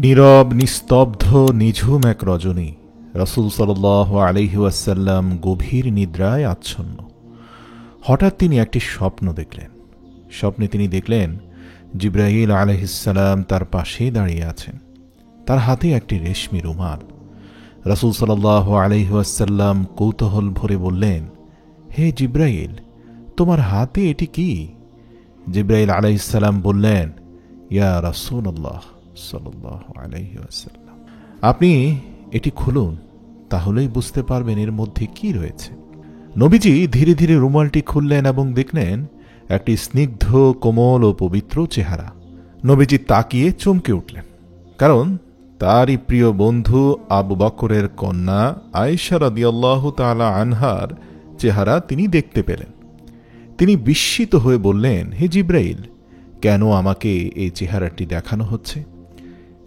নীরব নিস্তব্ধ নিঝুম এক রজনী। রাসূল সাল্লাল্লাহু আলাইহি ওয়াসাল্লাম গভীর নিদ্রায় আচ্ছন্ন। হঠাৎ তিনি একটি স্বপ্ন দেখলেন। স্বপ্নে তিনি দেখলেন জিবরাইল আলাইহিস সালাম তার পাশেই দাঁড়িয়ে আছেন, তার হাতে একটি রেশমি রুমাল। রাসূল সাল্লাল্লাহু আলাইহি ওয়াসাল্লাম কৌতূহল ভরে বললেন, হে জিবরাইল, তোমার হাতে এটি কি? জিবরাইল আলাইহিস সালাম বললেন, ইয়া রাসূলুল্লাহ সাল্লাল্লাহু আলাইহি ওয়াসাল্লাম, আপনি এটি খুলুন, তাহলেই বুঝতে পারবেন এর মধ্যে কি রয়েছে। নবীজি ধীরে ধীরে রুমালটি খুললেন এবং দেখলেন একটি স্নিগ্ধ কোমল ও পবিত্র চেহারা। নবীজি তাকিয়ে চমকে উঠলেন, কারণ তারই প্রিয় বন্ধু আবু বকরের কন্যা আয়েশা রাদিয়াল্লাহু তাআলা আনহার চেহারা তিনি দেখতে পেলেন। তিনি বিস্মিত হয়ে বললেন, হে জিবরাইল, কেন আমাকে এই চেহারাটি দেখানো হচ্ছে?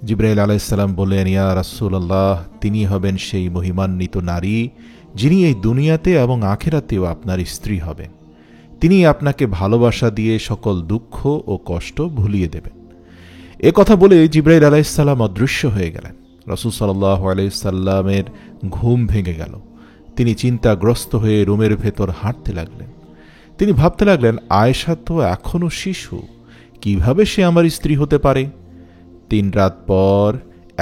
জিবরাইল আলাইহিস সালাম বললেন, ইয়া রাসূলুল্লাহ, তিনি হবেন সেই মহিমান্বিত নারী যিনি এই দুনিয়াতে এবং আখিরাতেও আপনার স্ত্রী হবেন। তিনি আপনাকে ভালোবাসা দিয়ে সকল দুঃখ ও কষ্ট ভুলিয়ে দেবেন। এ কথা বলে জিবরাইল আলাইহিস সালাম অদৃশ্য হয়ে গেলেন। রাসূল সাল্লাল্লাহু আলাইহি সাল্লামের ঘুম ভেঙে গেল। তিনি চিন্তাগ্রস্ত হয়ে রুমের ভেতর হাঁটতে লাগলেন। তিনি ভাবতে লাগলেন, আয়েশা তো এখনও শিশু, কিভাবে সে আমার স্ত্রী হতে পারে? 3 রাত পর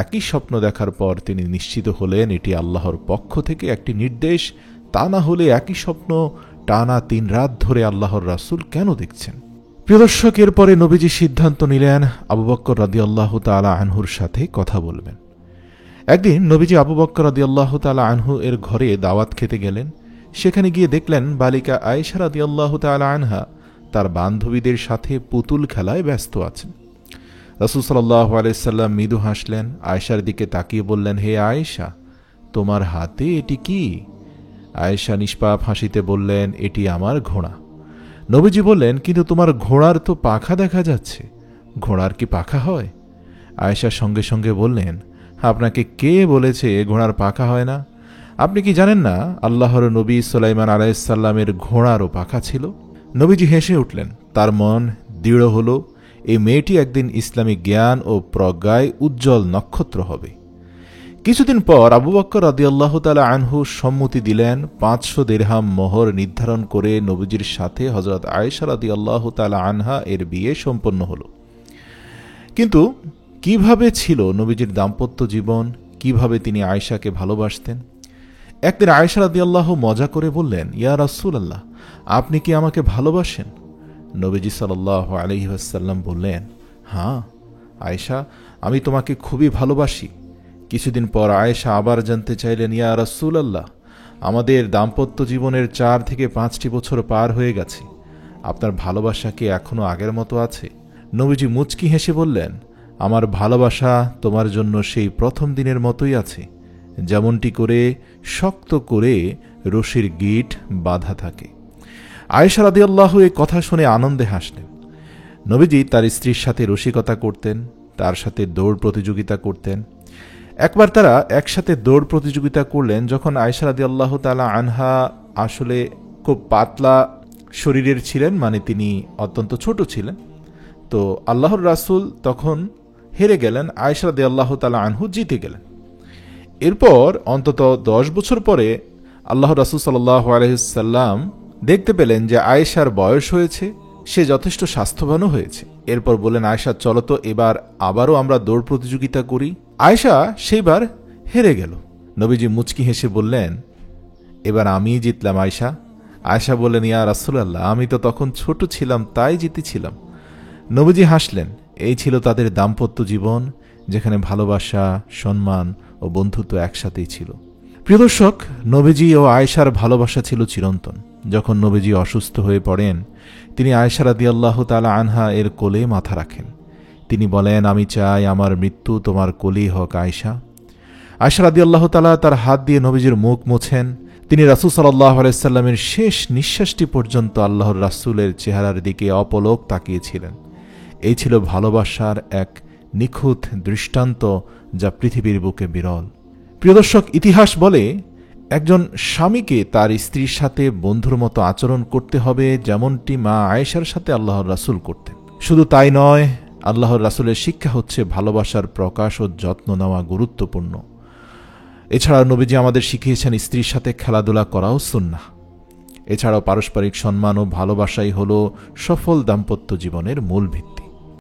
একই স্বপ্ন দেখার পর তিনি নিশ্চিত হলেন এটি আল্লাহর পক্ষ থেকে একটি নির্দেশ। তা না হলে একই স্বপ্ন টানা 3 রাত ধরে আল্লাহর রাসূল কেন দেখছেন? প্রিয় দর্শক, এরপরে নবীজি সিদ্ধান্ত নিলেন আবু বকর রাদিয়াল্লাহু তাআলা আনহুর সাথে কথা বলবেন। একদিন নবীজি আবু বকর রাদিয়াল্লাহু তাআলা আনহু এর ঘরে দাওয়াত খেতে গেলেন। সেখানে গিয়ে দেখলেন বালিকা আয়েশা রাদিয়াল্লাহু তাআলা আনহা তার বান্ধবীদের সাথে পুতুল খেলায় ব্যস্ত আছেন। রাসূল সাল্লাল্লাহু আলাইহি সাল্লাম মৃদু হাসলেন, আয়েশার দিকে তাকিয়ে বললেন, হে আয়েশা, তোমার হাতে এটি কি? আয়েশা নিষ্পাপ হাসিতে বললেন, এটি আমার ঘোড়া। নবীজি বললেন, কিন্তু তোমার ঘোড়ার তো পাখা দেখা যাচ্ছে, ঘোড়ার কি পাখা হয়? আয়েশা সঙ্গে সঙ্গে বললেন, আপনাকে কে বলেছে ঘোড়ার পাখা হয় না? আপনি কি জানেন না আল্লাহর নবী সুলাইমান আলাইহিস সালামের ঘোড়ারও পাখা ছিল? নবীজি হেসে উঠলেন। তার মন দৃঢ় হল, এই মেয়েটি একদিন ইসলামী জ্ঞান ও প্রজ্ঞায় উজ্জ্বল নক্ষত্র হবে। কিছুদিন পর আবু বকর রাদিয়াল্লাহু তাআলা আনহু সম্মতি দিলেন। 500 দিরহাম মোহর নির্ধারণ করে নবীজির সাথে হযরত আয়েশা রাদিয়াল্লাহু তাআলা আনহা এর বিয়ে সম্পন্ন হল। কিন্তু কিভাবে ছিল নবীজির দাম্পত্য জীবন? কিভাবে তিনি আয়েশাকে ভালোবাসতেন? একদিন আয়েশা রাদিয়াল্লাহু মজা করে বললেন, ইয়া রাসূলুল্লাহ, আপনি কি আমাকে ভালোবাসেন? নবীজি সাল্লাল্লাহু আলাইহি ওয়াসাল্লাম বললেন, হ্যাঁ আয়েশা, আমি তোমাকে খুবই ভালোবাসি। কিছুদিন পর আয়েশা আবার জানতে চাইলেন, ইয়া রাসূলুল্লাহ, আমাদের দাম্পত্য জীবনের 4 থেকে 5টি বছর পার হয়ে গেছে, আপনার ভালোবাসা কি এখনো আগের মতো আছে? নবীজি মুচকি হেসে বললেন, আমার ভালোবাসা তোমার জন্য সেই প্রথম দিনের মতোই আছে, যেমনটি করে শক্ত করে রশির গিঁট বাঁধা থাকে। আয়েশা রাদিয়াল্লাহু এই কথা শুনে আনন্দে হাসলেন। নবীজি তার স্ত্রীর সাথে রসিকতা করতেন, তার সাথে দৌড় প্রতিযোগিতা করতেন। একবার তারা একসাথে দৌড় প্রতিযোগিতা করলেন যখন আয়েশা রাদিয়াল্লাহু তাআলা আনহা আসলে খুব পাতলা শরীরের ছিলেন, মানে তিনি অত্যন্ত ছোট ছিলেন। তো আল্লাহর রাসূল তখন হেরে গেলেন, আয়েশা রাদিয়াল্লাহু তাআলা আনহু জিতে গেলেন। এরপর অন্তত 10 বছর পরে আল্লাহর রাসূল সাল্লাল্লাহু আলাইহি সাল্লাম দেখতে পেলেন যে আয়েশার বয়স হয়েছে, সে যথেষ্ট স্বাস্থ্যবানও হয়েছে। এরপর বললেন, আয়েশা, চলো তো এবার আবারও আমরা দৌড় প্রতিযোগিতা করি। আয়েশা সেইবার হেরে গেল। নবীজি মুচকি হেসে বললেন, এবার আমিই জিতলাম আয়েশা। আয়েশা বললেন, ইয়া রাসূলুল্লাহ, আমি তো তখন ছোট ছিলাম, তাই জিতেছিলাম। নবীজি হাসলেন। এই ছিল তাদের দাম্পত্য জীবন, যেখানে ভালোবাসা, সম্মান ও বন্ধুত্ব একসাথেই ছিল। প্রিয় দর্শক, নবীজি ও আয়েশার ভালোবাসা ছিল চিরন্তন। যখন নবীজি অসুস্থ হয়ে পড়েন, তিনি আয়েশা রাদিয়াল্লাহু তাআলা আনহা এর কোলে মাথা রাখেন। তিনি বলেন, আমি চাই আমার মৃত্যু তোমার কোলেই হোক আয়েশা। আয়েশা রাদিয়াল্লাহু তাআলা তার হাত দিয়ে নবীজির মুখ মোছেন। তিনি রাসূল সাল্লাল্লাহু আলাইহি সাল্লামের শেষ নিঃশ্বাসটি পর্যন্ত আল্লাহর রাসূলের চেহারার দিকে অপলক তাকিয়েছিলেন। এই ছিল ভালোবাসার এক নিখুঁত দৃষ্টান্ত, যা পৃথিবীর বুকে বিরল। প্রিয় দর্শক, ইতিহাস বলে একজন স্বামীকে তার স্ত্রীর সাথে বন্ধুর মতো আচরণ করতে হবে, যেমনটি মা আয়েশার সাথে আল্লাহর রাসূল করতেন। শুধু তাই নয়, আল্লাহর রাসূলের শিক্ষা হচ্ছে ভালোবাসার প্রকাশ ও যত্ন নেওয়া গুরুত্বপূর্ণ। এছাড়া নবীজি আমাদের শিখিয়েছেন স্ত্রীর সাথে খেলাধুলা করাও সুন্নাহ। এছাড়াও পারস্পরিক সম্মান ও ভালোবাসাই হল সফল দাম্পত্য জীবনের মূল ভিত্তি।